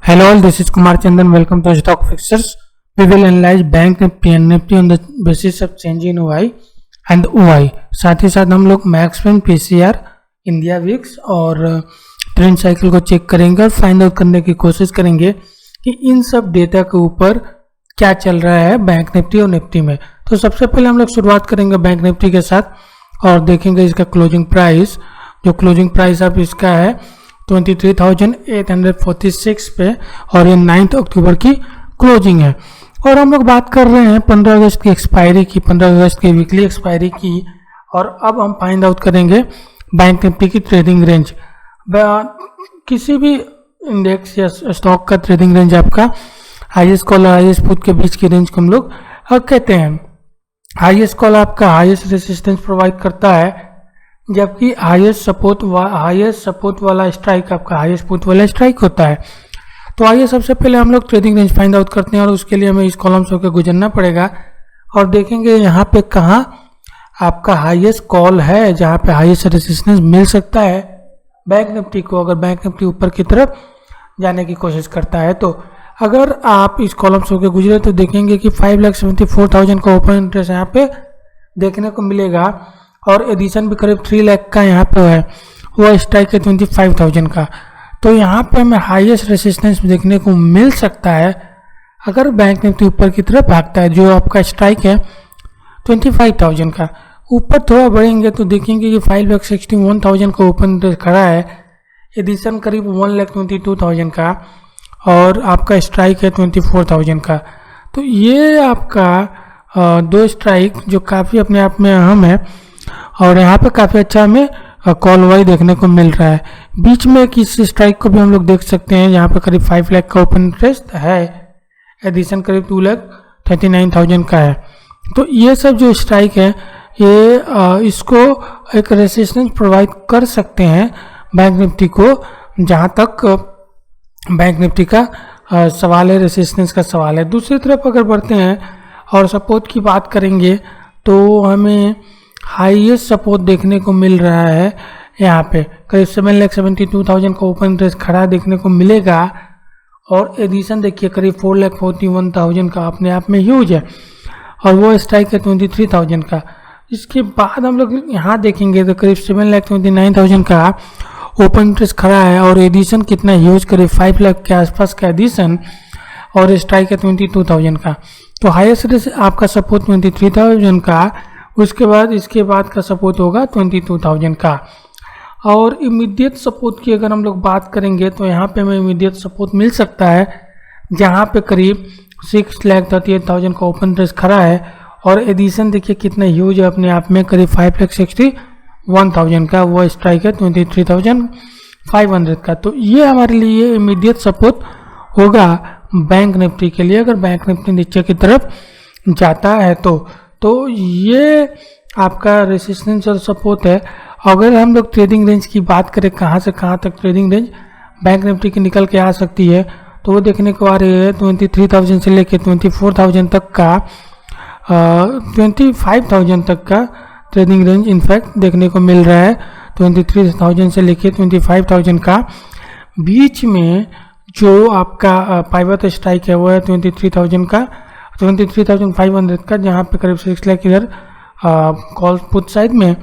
Hello all, this is Kumar Chandan. Welcome to Stock Fixers. We will analyze Bank Nifty and Nifty on the basis of change in OI and OI. साथ ही साथ हम लोग मैक्सवेन PCR, India VIX और trend cycle को check करेंगे और find out करने की कोशिश करेंगे कि इन सब डेटा के ऊपर क्या चल रहा है बैंक निफ्टी और निफ्टी में। तो सबसे पहले हम लोग शुरुआत करेंगे बैंक निफ्टी के साथ और देखेंगे इसका क्लोजिंग प्राइस। जो क्लोजिंग प्राइस अब इसका है 23,846 पे और ये 9 अक्टूबर की क्लोजिंग है। और हम लोग बात कर रहे हैं 15 अगस्त की एक्सपायरी की, 15 अगस्त की वीकली एक्सपायरी की। और अब हम फाइंड आउट करेंगे बैंक निफ्टी की ट्रेडिंग रेंज। किसी भी इंडेक्स या स्टॉक का ट्रेडिंग रेंज आपका हाईएस्ट कॉल और हाईएस्ट पुट के बीच की रेंज को हम लोग कहते हैं। हाईएस्ट कॉल आपका हाईएस्ट रेसिस्टेंस प्रोवाइड करता है, जबकि हाईएस्ट सपोर्ट वाला स्ट्राइक आपका हाईएस्ट पुट वाला स्ट्राइक होता है। तो आइए सबसे पहले हम लोग ट्रेडिंग रेंज फाइंड आउट करते हैं और उसके लिए हमें इस कॉलम से होकर गुजरना पड़ेगा और देखेंगे यहाँ पे कहाँ आपका हाईएस्ट कॉल है, जहाँ पे हाईएस्ट रेजिस्टेंस मिल सकता है बैंक निफ्टी को, अगर बैंक निफ्टी ऊपर की तरफ जाने की कोशिश करता है। तो अगर आप इस कॉलम से होकर गुजरे तो देखेंगे कि 5,74,000 का ओपन इंटरेस्ट यहाँ पे देखने को मिलेगा और एडिशन भी करीब 3 लाख का यहाँ पे है, वो स्ट्राइक है 25,000 का। तो यहाँ पे हमें हाईएस्ट रेसिस्टेंस देखने को मिल सकता है अगर बैंक निफ्टी ऊपर की तरफ भागता है। जो आपका स्ट्राइक है 25,000 का, ऊपर थोड़ा बढ़ेंगे तो देखेंगे कि 5,61,000 का ओपन इंटरेस्ट खड़ा है, एडिशन करीब 1,22,000 का और आपका स्ट्राइक है 24,000 का। तो ये आपका दो स्ट्राइक जो काफ़ी अपने आप में अहम है और यहाँ पे काफ़ी अच्छा हमें कॉल वाई देखने को मिल रहा है। बीच में किस स्ट्राइक को भी हम लोग देख सकते हैं, यहाँ पे करीब 5 लाख का ओपन इंटरेस्ट है, एडिशन करीब 2,39,000 का है। तो ये सब जो स्ट्राइक है ये इसको एक रेसिस्टेंस प्रोवाइड कर सकते हैं बैंक निफ्टी को, जहाँ तक बैंक निफ्टी का सवाल है, रेसिस्टेंस का सवाल है। दूसरी तरफ अगर बढ़ते हैं और सपोर्ट की बात करेंगे तो हमें हाईएस्ट सपोर्ट देखने को मिल रहा है, यहाँ पे करीब 7,72,000 का ओपन इंटरेस्ट खड़ा देखने को मिलेगा और एडिशन देखिए करीब 4,41,000 का, अपने आप में ह्यूज है और वो स्ट्राइक है 23,000 का। इसके बाद हम लोग यहाँ देखेंगे तो करीब 7,29,000 का ओपन इंटरेस्ट खड़ा है और एडिशन कितना ह्यूज, करीब 5 लाख के आसपास का एडिशन और स्ट्राइक है 22,000 का। तो हाईएस्ट आपका सपोर्ट 23,000 का, उसके बाद इसके बाद का सपोर्ट होगा 22,000 का। और इमीडिएट सपोर्ट की अगर हम लोग बात करेंगे तो यहाँ पे हमें इमीडिएट सपोर्ट मिल सकता है, जहाँ पे करीब 6,38,000 का ओपन इंटरेस्ट खड़ा है और एडिशन देखिए कितना ह्यूज है अपने आप में, करीब 5,61,000 का, वो स्ट्राइक है 23,500 का। तो ये हमारे लिए इमीडिएट सपोर्ट होगा बैंक निफ्टी के लिए, अगर बैंक निफ्टी नीचे की तरफ जाता है तो ये आपका रेसिस्टेंस और सपोर्ट है। अगर हम लोग ट्रेडिंग रेंज की बात करें, कहाँ से कहाँ तक ट्रेडिंग रेंज बैंक निफ्टी की निकल के आ सकती है, तो वो देखने को आ रही है 23,000 से लेकर 24,000 तक का, 25,000 तक का ट्रेडिंग रेंज इनफैक्ट देखने को मिल रहा है। 23,000 से लेकर 25,000 का बीच में जो आपका पाइवट स्ट्राइक है वो है 23,000 का, 23,500 का, जहाँ पे करीब 6 लाख इधर कॉल पुट साइड में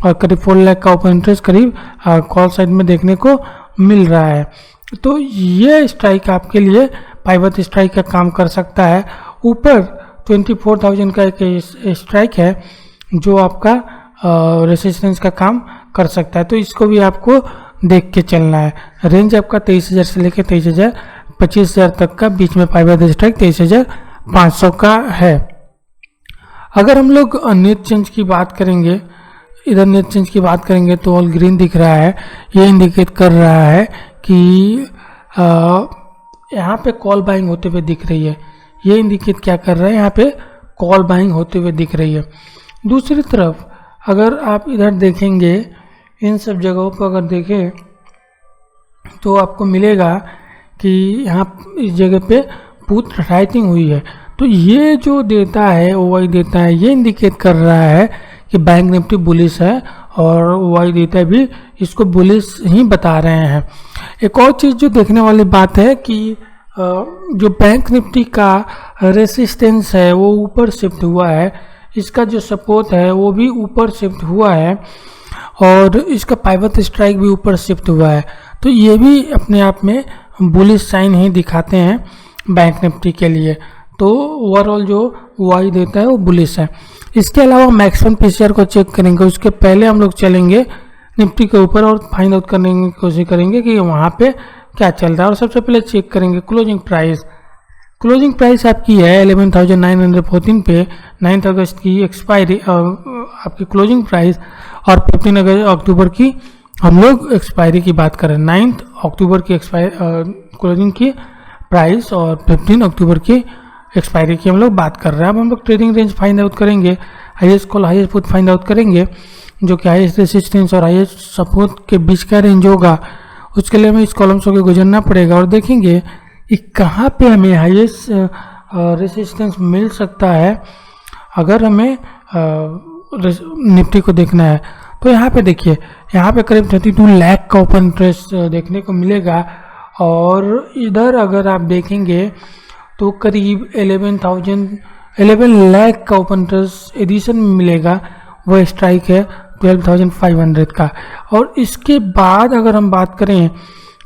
और करीब 4 लाख का ओपन इंटरेस्ट करीब कॉल साइड में देखने को मिल रहा है। तो ये स्ट्राइक आपके लिए पाइवट स्ट्राइक का काम कर सकता है। ऊपर 24,000 का एक स्ट्राइक है जो आपका रेसिस्टेंस का काम कर सकता है, तो इसको भी आपको देख के चलना है। रेंज आपका 23,000 से लेकर 25,000 तक का, बीच में पाइवट स्ट्राइक 23,500 का है। अगर हम लोग नेट चेंज की बात करेंगे, इधर नेट चेंज की बात करेंगे तो ऑल ग्रीन दिख रहा है, ये इंडिकेट कर रहा है कि यहाँ पे कॉल बाइंग होते हुए दिख रही है। ये इंडिकेट क्या कर रहा है, यहाँ पे कॉल बाइंग होते हुए दिख रही है। दूसरी तरफ अगर आप इधर देखेंगे, इन सब जगहों पर अगर देखें तो आपको मिलेगा कि यहाँ इस जगह पे पुट राइटिंग हुई है। तो ये जो देता है ओवाई देता है, ये इंडिकेट कर रहा है कि बैंक निफ्टी बुलिश है और ओवाई देता भी इसको बुलिश ही बता रहे हैं। एक और चीज़ जो देखने वाली बात है कि जो बैंक निफ्टी का रेसिस्टेंस है वो ऊपर शिफ्ट हुआ है, इसका जो सपोर्ट है वो भी ऊपर शिफ्ट हुआ है और इसका पाइवट स्ट्राइक भी ऊपर शिफ्ट हुआ है। तो ये भी अपने आप में बुलिश साइन ही दिखाते हैं बैंक निफ्टी के लिए। तो ओवरऑल जो वाई देता है वो बुलिश है। इसके अलावा मैक्सिमम पीसीआर को चेक करेंगे, उसके पहले हम लोग चलेंगे निफ्टी के ऊपर और फाइंड आउट करने की कोशिश करेंगे कि वहाँ पे क्या चल रहा है। और सबसे पहले चेक करेंगे क्लोजिंग प्राइस। क्लोजिंग प्राइस आपकी है 11,914 पे 9 अगस्त की एक्सपायरी आपकी क्लोजिंग प्राइस, और 15 अक्टूबर की हम लोग एक्सपायरी की बात करें। 9 अक्टूबर की क्लोजिंग की प्राइस और 15 अक्टूबर की एक्सपायरी की हम लोग बात कर रहे हैं। अब हम लोग ट्रेडिंग रेंज फाइंड आउट करेंगे, highest call highest put find out करेंगे, जो कि हाईएस्ट रेसिस्टेंस और हाईएस्ट सपोर्ट के बीच का रेंज होगा। उसके लिए हमें इस कॉलम से गुजरना पड़ेगा और देखेंगे कि कहाँ पे हमें हाईएस्ट रेसिस्टेंस मिल सकता है। अगर हमें निफ्टी को देखना है तो यहाँ पे देखिए, यहाँ पे करीब 32 लाख का ओपन इंटरेस्ट देखने को मिलेगा, और इधर अगर आप देखेंगे तो करीब 11 लाख का ओपन इंटरेस्ट एडिशन में मिलेगा। वह स्ट्राइक है 12,500 का। और इसके बाद अगर हम बात करें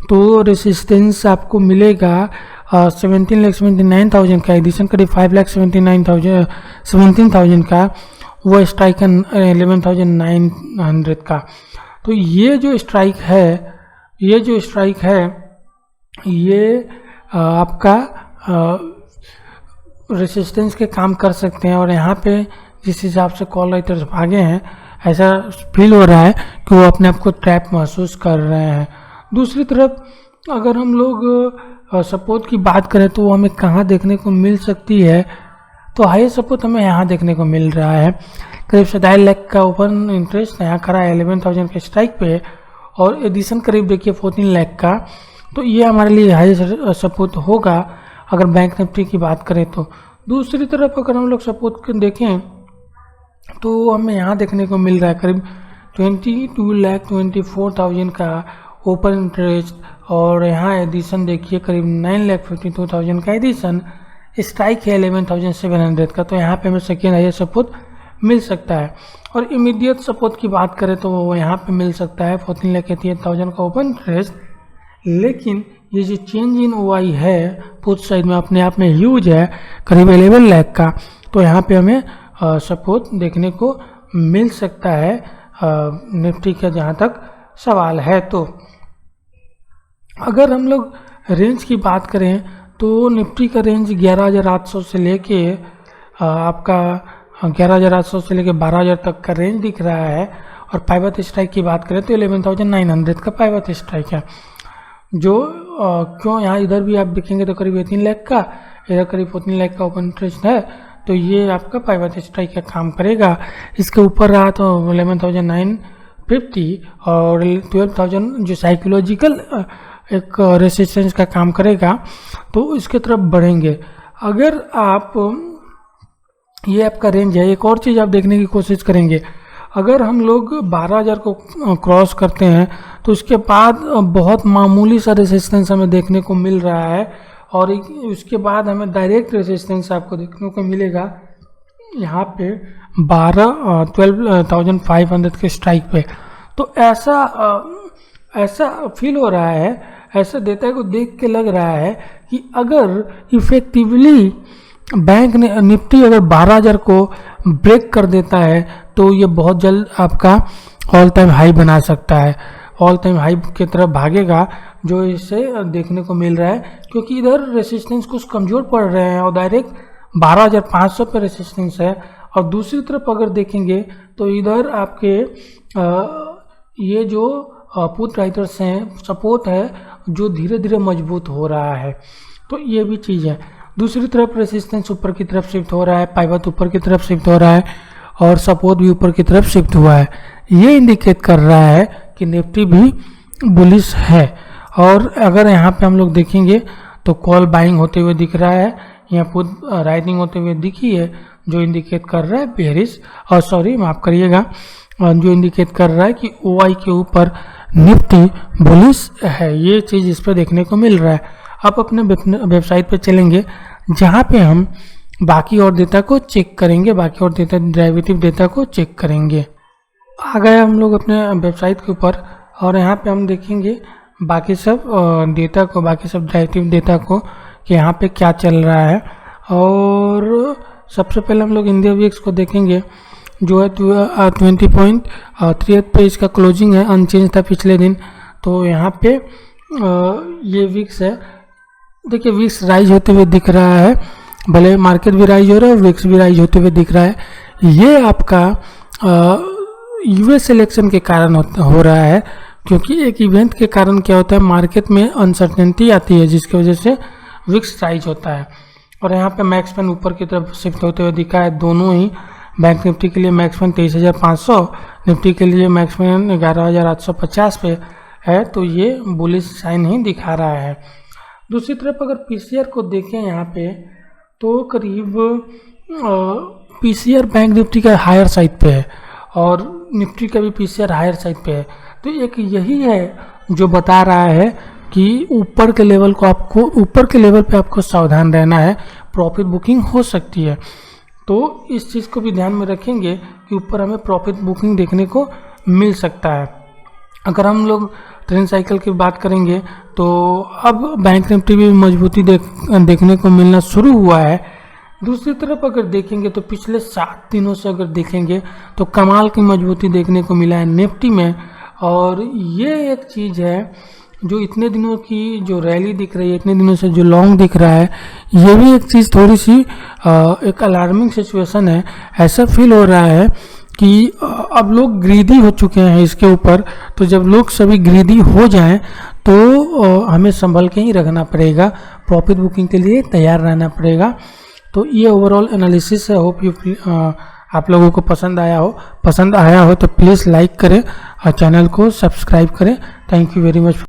तो रेसिस्टेंस आपको मिलेगा 17,79,000 का, एडिशन करीब 5,17,000 का, वो स्ट्राइक है 11,900 का। तो ये जो स्ट्राइक है ये आपका रेसिस्टेंस के काम कर सकते हैं। और यहाँ पे जिस हिसाब से कॉल राइटर्स भागे हैं, ऐसा फील हो रहा है कि वो अपने आप को ट्रैप महसूस कर रहे हैं। दूसरी तरफ अगर हम लोग सपोर्ट की बात करें तो वो हमें कहाँ देखने को मिल सकती है, तो हाई सपोर्ट हमें यहाँ देखने को मिल रहा है। करीब 27 लाख का ओपन इंटरेस्ट यहाँ खड़ा है 11,000 के स्ट्राइक पे, और एडिशन करीब देखिए 14 लाख का। तो ये हमारे लिए हाई सपोर्ट होगा अगर बैंक निफ्टी की बात करें तो। दूसरी तरफ अगर हम लोग सपोर्ट देखें तो हमें यहाँ देखने को मिल रहा है करीब 22,24,000 का ओपन इंटरेस्ट, और यहाँ एडिशन देखिए करीब 9,52,000 का एडिशन, स्ट्राइक है 11,700 का। तो यहाँ पे हमें सेकेंड हाईएस्ट सपोर्ट मिल सकता है। और इमीडिएट सपोर्ट की बात करें तो वो यहाँ पे मिल सकता है 14,88,000 का ओपन इंटरेस्ट। लेकिन ये जो चेंज इन ओआई है पुट साइड में अपने आप में ह्यूज है, करीब 11 लाख का। तो यहाँ पे हमें सपोर्ट देखने को मिल सकता है निफ्टी का जहाँ तक सवाल है। तो अगर हम लोग रेंज की बात करें तो निफ्टी का रेंज 11,800 से लेके आपका 11,800 से लेके 12,000 तक का रेंज दिख रहा है। और पाइवट स्ट्राइक की बात करें तो 11,900 का पाइवट स्ट्राइक है, जो क्यों यहाँ इधर भी आप देखेंगे तो करीब 3 लाख का, इधर करीब 14 लाख का ओपन इंटरेस्ट है। तो ये आपका पाइवट स्ट्राइक का काम करेगा। इसके ऊपर रहा तो 11,950 और 12,000 जो साइकोलॉजिकल एक रेसिस्टेंस का काम करेगा, तो इसके तरफ बढ़ेंगे। अगर आप ये आपका रेंज है, एक और चीज़ आप देखने की कोशिश करेंगे, अगर हम लोग 12,000 को क्रॉस करते हैं तो उसके बाद बहुत मामूली सा रेसिस्टेंस हमें देखने को मिल रहा है, और उसके बाद हमें डायरेक्ट रेसिस्टेंस आपको देखने को मिलेगा यहाँ पे 12,500 के स्ट्राइक पे। तो ऐसा फील हो रहा है, ऐसा डेटा को देख के लग रहा है कि अगर इफेक्टिवली बैंक ने निफ्टी अगर 12,000 को ब्रेक कर देता है तो ये बहुत जल्द आपका ऑल टाइम हाई बना सकता है, ऑल टाइम हाई की तरफ भागेगा, जो इससे देखने को मिल रहा है। क्योंकि इधर रेसिस्टेंस कुछ कमज़ोर पड़ रहे हैं और डायरेक्ट 12,500 पे रेसिस्टेंस है। और दूसरी तरफ अगर देखेंगे तो इधर आपके ये जो पुट राइटर्स हैं, सपोर्ट है जो धीरे धीरे मजबूत हो रहा है। तो ये भी चीज़ है। दूसरी तरफ रेसिस्टेंस ऊपर की तरफ शिफ्ट हो रहा है, पाइवट ऊपर की तरफ शिफ्ट हो रहा है, और सपोर्ट भी ऊपर की तरफ शिफ्ट हुआ है। ये इंडिकेट कर रहा है कि निफ्टी भी बुलिश है। और अगर यहाँ पे हम लोग देखेंगे तो कॉल बाइंग होते हुए दिख रहा है, यहाँ पुट राइटिंग होते हुए दिखी है, जो इंडिकेट कर रहा है बेरिश, और सॉरी माफ करिएगा, जो इंडिकेट कर रहा है कि ओआई के ऊपर निफ्टी बुलिश है। ये चीज़ इस पर देखने को मिल रहा है। अब अपने वेबसाइट पे चलेंगे जहाँ पे हम बाकी और डेटा को चेक करेंगे, बाकी और डेटा डेरिवेटिव डेटा को चेक करेंगे। आ गए हम लोग अपने वेबसाइट के ऊपर और यहाँ पे हम देखेंगे बाकी सब डेटा को, बाकी सब डेरिवेटिव डेटा को कि यहाँ पे क्या चल रहा है। और सबसे पहले हम लोग इंडिया वीक्स को देखेंगे जो है 20.38 पे इसका क्लोजिंग है, अनचेंज था पिछले दिन। तो यहाँ पे ये वीक्स है, देखिए वीक्स राइज होते हुए दिख रहा है, भले मार्केट भी राइज हो रहा है और वीक्स भी राइज होते हुए दिख रहा है। ये आपका यूएस इलेक्शन के कारण हो रहा है, क्योंकि एक इवेंट के कारण क्या होता है, मार्केट में अनसर्टेनिटी आती है जिसकी वजह से विक्स राइज होता है। और यहाँ पे मैक्स पेन ऊपर की तरफ शिफ्ट होते हुए दिखा है, दोनों ही। बैंक निफ्टी के लिए मैक्स पेन 23,500, निफ्टी के लिए मैक्स पेन 11,850 पे है, तो ये बुलिश साइन ही दिखा रहा है। दूसरी तरफ अगर पीसीआर को देखें यहाँ पे तो करीब पीसीआर बैंक निफ्टी का हायर साइड पे है और निफ्टी का भी पीसीआर हायर साइड पे है। तो एक यही है जो बता रहा है कि ऊपर के लेवल पे आपको सावधान रहना है, प्रॉफिट बुकिंग हो सकती है। तो इस चीज़ को भी ध्यान में रखेंगे कि ऊपर हमें प्रॉफिट बुकिंग देखने को मिल सकता है। अगर हम लोग ट्रेंड साइकिल की बात करेंगे तो अब बैंक निफ्टी भी मजबूती देखने को मिलना शुरू हुआ है। दूसरी तरफ अगर देखेंगे तो पिछले 7 दिनों से अगर देखेंगे तो कमाल की मजबूती देखने को मिला है निफ्टी में। और ये एक चीज़ है जो इतने दिनों की जो रैली दिख रही है, इतने दिनों से जो लॉन्ग दिख रहा है, ये भी एक चीज़ थोड़ी सी एक अलार्मिंग सिचुएशन है। ऐसा फील हो रहा है कि अब लोग ग्रीडी हो चुके हैं इसके ऊपर। तो जब लोग सभी ग्रीडी हो जाएं तो हमें संभल के ही रखना पड़ेगा, प्रॉफिट बुकिंग के लिए तैयार रहना पड़ेगा। तो ये ओवरऑल एनालिसिस है। होप यू आप लोगों को पसंद आया हो तो प्लीज़ लाइक करें और चैनल को सब्सक्राइब करें। Thank you very much.